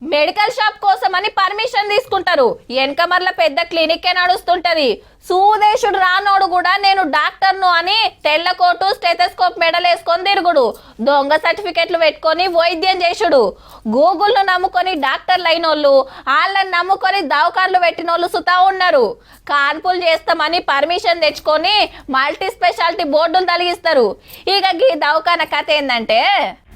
Medical shop కోసం అని permission తీసుకుంటారు. వెనకమర్ల పెద్ద క్లినికే నడుస్తుంటది. సూదేశుడు రానోడు కూడా నేను డాక్టర్ను అని తెల్ల కోటు స్టెథోస్కోప్ మెడల్ వేసుకొని తిరుగుడు. దొంగ సర్టిఫికెట్లు పెట్టుకొని వైద్యం చేసుడు. గూగుల్ను నమ్ముకొని డాక్టర్లు అయినోళ్ళు, వాళ్ళని నమ్ముకొని దవాఖాన్లు పెట్టినోళ్ళు సుతా ఉన్నారు. కాన్పులు చేస్తామని పర్మిషన్ తెచ్చుకొని మల్టీ స్పెషాలిటీ బోర్డులు తలిగిస్తారు. ఇక ఈ దవాఖాన కథ ఏంటంటే,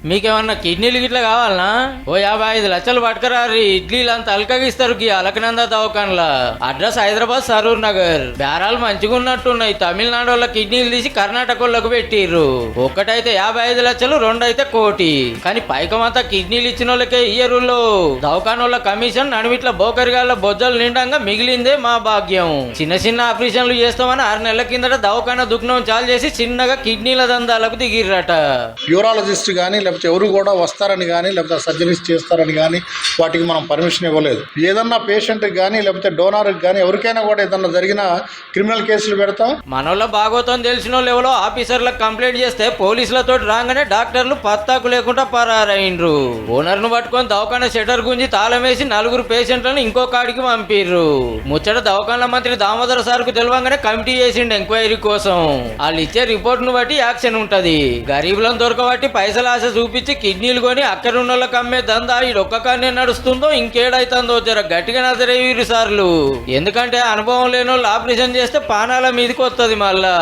మీకేమన్నా కిడ్నీలు గిట్లా కావాలనా? ఓ 55 లక్షలు పట్టుకురారి. ఇడ్లీలు అంత అలకగిస్తారు గీ అలకనంద దవాఖాన్లా. అడ్రస్ హైదరాబాద్ సరూర్ నగర్. బేరాలు మంచిగా ఉన్నట్టున్నాయి. తమిళనాడు వాళ్ళ కిడ్నీలు తీసి కర్ణాటక వాళ్ళకు పెట్టిర్రు. ఒక్కటైతే 55 లక్షలు, రెండైతే కోటి. కానీ పైకమంతా కిడ్నీలు ఇచ్చిన వాళ్ళకే ఇయ్యరులో. దవాఖాన వాళ్ళ కమిషన్ నడిమిట్ల బోకరిగాళ్ళ బొజ్జలు నిండంగా మిగిలిందే మా భాగ్యం. చిన్న చిన్న ఆపరేషన్లు చేస్తామని 6 నెలల కిందట దవాఖాన దుఃఖం చాలు చేసి చిన్నగా కిడ్నీల దందాలకు దిగిర్రట. యూరాలజిస్ట్ కానీ లేకపోతే ఎవరు కూడా వస్తారని కానీ లేకపోతే సర్జరీస్ చేస్తారని కానీ వాటికి మనం పర్మిషన్ ఇవ్వలేదు. ఏదన్నా పేషెంట్కి కానీ లేకపోతే డోనార్కి కానీ ఎవరికైనా కూడా ఏదన్నా జరిగినా క్రిమినల్ కేసులు పెడతాం. మనోళ్ళ భాగవతం తెలిసిన వాళ్ళు ఎవరో ఆఫీసర్లకు కంప్లైంట్ చేస్తే పోలీసులతో రాగానే డాక్టర్లు పత్తాకు లేకుండా పరారైండ్రు. ఓనర్ను పట్టుకొని దవాఖాన షట్టర్ గుంజి తాళం వేసి 4 పేషెంట్లను ఇంకో కాడికి పంపిర్రు. ముచ్చట దవాఖాన మంత్రి దామోదర సార్కు తెలియగానే కమిటీ చేసిండు ఎంక్వైరీ కోసం. వాళ్ళు ఇచ్చే రిపోర్ట్ ను బట్టి యాక్షన్ ఉంటది. గరీబులను దొరకబట్టి పైసలు ఆశ చూపించి కిడ్నీలు కొని అక్కడున్న వాళ్ళకి అమ్మే దందా ఒక్క కాన్నే నడుస్తుందో ఇంకేడైతుందో జర గట్టిగా నజరేవి సార్లు. ఎందుకంటే అనుభవం లేని వాళ్ళు ఆపరేషన్ చేస్తే పానాల మీదకి వస్తుంది మళ్ళా.